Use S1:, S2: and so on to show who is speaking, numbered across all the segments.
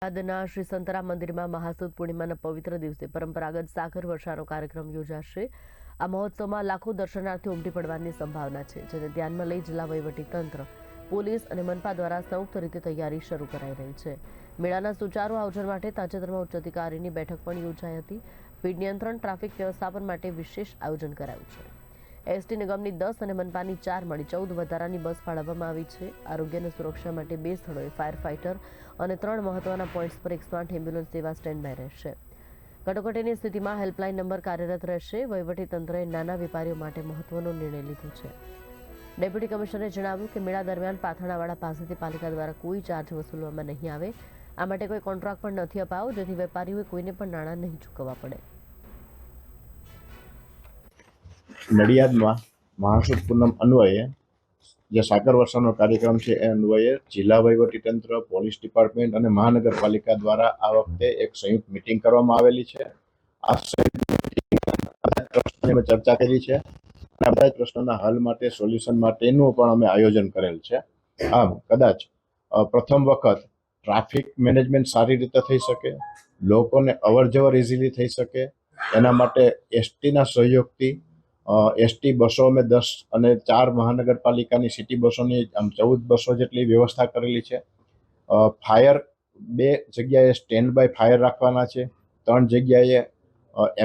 S1: અમદાવાદના શ્રી સંતરામ મંદિરમાં મહાસુદ પૂર્ણિમાના પવિત્ર દિવસે પરંપરાગત સાગર વર્ષાનો કાર્યક્રમ યોજાશે। આ મહોત્સવમાં લાખો દર્શનાર્થીઓ ઉમટી પડવાની સંભાવના છે, જેને ધ્યાનમાં લઈ જિલ્લા વહીવટીતંત્ર, પોલીસ અને મનપા દ્વારા સંયુક્ત રીતે તૈયારી શરૂ કરાઈ રહી છે। મેળાના સુચારુ આયોજન માટે તાજેતરમાં ઉચ્ચ અધિકારીની બેઠક પણ યોજાઈ હતી। ભીડ નિયંત્રણ, ટ્રાફિક વ્યવસ્થાપન માટે વિશેષ આયોજન કરાયું છે। એસટી નિગમની 10 અને મનપાની 4 મળી 14 વધારાની બસ ફાળવવામાં આવી છે। આરોગ્ય અને સુરક્ષા માટે 2 સ્થળોએ ફાયર ફાઇટર અને 3 મહત્વના પોઈન્ટ્સ પર 108 એમ્બ્યુલન્સ સેવા સ્ટેન્ડ બાય રહેશે। કટોકટીની સ્થિતિમાં હેલ્પલાઇન નંબર કાર્યરત રહેશે। વહીવટીતંત્રએ નાના વેપારીઓ માટે મહત્વનો નિર્ણય લીધો છે। ડેપ્યુટી કમિશનરે જણાવ્યું કે મેળા દરમિયાન પાથરણાવાળા પાસેથી પાલિકા દ્વારા કોઈ ચાર્જ વસૂલવામાં નહીં આવે। આ માટે કોઈ કોન્ટ્રાક્ટ પણ નથી અપાયો, જેથી વેપારીઓએ કોઈને પણ નાણાં નહીં ચૂકવવા પડે।
S2: નડિયાદમાં મહાસુદ પૂનમ અન્વયે જે સાગર વર્ષાનો કાર્યક્રમ છે એ અન્વયે જિલ્લા વહીવટીતંત્ર, પોલીસ ડિપાર્ટમેન્ટ અને મહાનગરપાલિકા દ્વારા આ વખતે એક સંયુક્ત મિટિંગ કરવામાં આવેલી છે। આ સંયુક્ત મિટિંગમાં ચર્ચા કરી છે અને આ બધા પ્રશ્નોના હલ માટે, સોલ્યુશન માટેનું પણ અમે આયોજન કરેલ છે। આમ કદાચ પ્રથમ વખત ટ્રાફિક મેનેજમેન્ટ સારી રીતે થઈ શકે, લોકોને અવરજવર ઇઝીલી થઈ શકે, એના માટે એસટીના સહયોગથી એસટી બસો અમે 10 અને 4 મહાનગરપાલિકાની સિટી બસોની આમ 14 બસો જેટલી વ્યવસ્થા કરેલી છે। ફાયર 2 જગ્યાએ સ્ટેન્ડ બાય ફાયર રાખવાના છે, 3 જગ્યાએ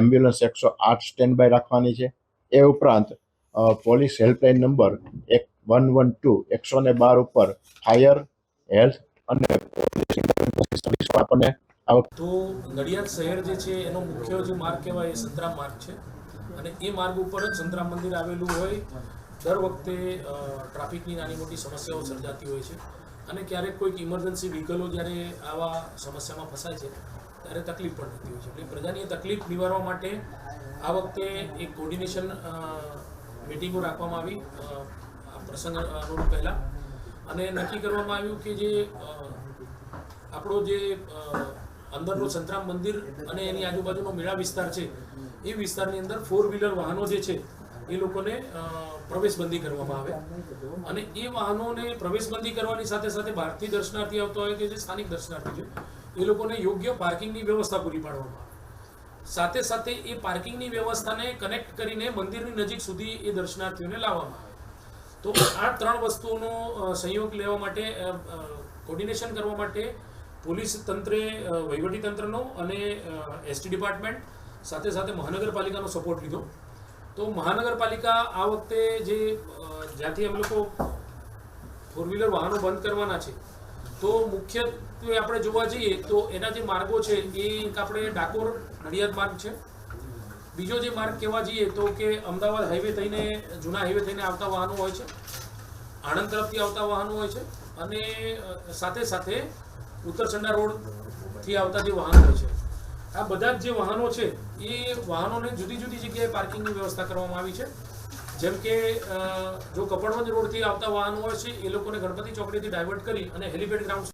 S2: એમ્બ્યુલન્સ 108 સ્ટેન્ડ બાય રાખવાની છે। એ ઉપરાંત પોલીસ હેલ્પલાઇન નંબર 112 112 ઉપર ફાયર, હેલ્થ અને સર્વિસ આપણને
S3: તો નડિયાદ શહેર જે છે એનો મુખ્ય જે માર્ગ કહેવાય એ સંતરામ માર્ગ છે અને એ માર્ગ ઉપર જ સંતરામ મંદિર આવેલું હોય દર વખતે ટ્રાફિકની નાની મોટી સમસ્યાઓ સર્જાતી હોય છે અને ક્યારેક કોઈક ઇમરજન્સી વ્હીકલો જ્યારે આવા સમસ્યામાં ફસાય છે ત્યારે તકલીફ પણ થતી હોય છે। એટલે પ્રજાની તકલીફ નિવારવા માટે આ વખતે એક કોર્ડિનેશન મિટિંગો રાખવામાં આવી આ પ્રસંગ પહેલાં અને નક્કી કરવામાં આવ્યું કે જે આપણો જે અંદરનો સંતરામ મંદિર અને એની આજુબાજુનો મેળા વિસ્તાર છે એ વિસ્તારની અંદર 4 વ્હીલર વાહનો જે છે એ લોકોને પ્રવેશબંધી કરવામાં આવે અને એ વાહનોને પ્રવેશબંધી કરવાની સાથે સાથે બહારથી દર્શનાર્થી આવતા હોય કે જે સ્થાનિક દર્શનાર્થી છે એ લોકોને યોગ્ય પાર્કિંગની વ્યવસ્થા પૂરી પાડવામાં આવે। સાથે સાથે એ પાર્કિંગની વ્યવસ્થાને કનેક્ટ કરીને મંદિરની નજીક સુધી એ દર્શનાર્થીઓને લાવવામાં આવે। તો આ 3 વસ્તુઓનો સહયોગ લેવા માટે, કોર્ડિનેશન કરવા માટે પોલીસ તંત્રે, વહીવટી તંત્રનો અને એસટી ડિપાર્ટમેન્ટ સાથે સાથે મહાનગરપાલિકાનો સપોર્ટ લીધો। તો મહાનગરપાલિકા આ વખતે જે જ્યાંથી અમે લોકો 4 વ્હીલર વાહનો બંધ કરવાના છે તો મુખ્યત્વે આપણે જોવા જઈએ તો એના જે માર્ગો છે એ આપણે ડાકોર નડિયાદ માર્ગ છે। બીજો જે માર્ગ કહેવા જઈએ તો કે અમદાવાદ હાઈવે થઈને, જૂના હાઈવે થઈને આવતા વાહનો હોય છે, આણંદ તરફથી આવતા વાહનો હોય છે અને સાથે સાથે ઉત્તરસંડા રોડથી આવતા જે વાહનો હોય છે, આ બધા જ જે વાહનો છે એ વાહનોને જુદી જુદી જગ્યાએ પાર્કિંગની વ્યવસ્થા કરવામાં આવી છે। જેમ કે જો કપડવંજ રોડથી આવતા વાહનો હોય છે એ લોકોને ગણપતિ ચોકડીથી ડાયવર્ટ કરી અને હેલિપેડ ગ્રાઉન્ડ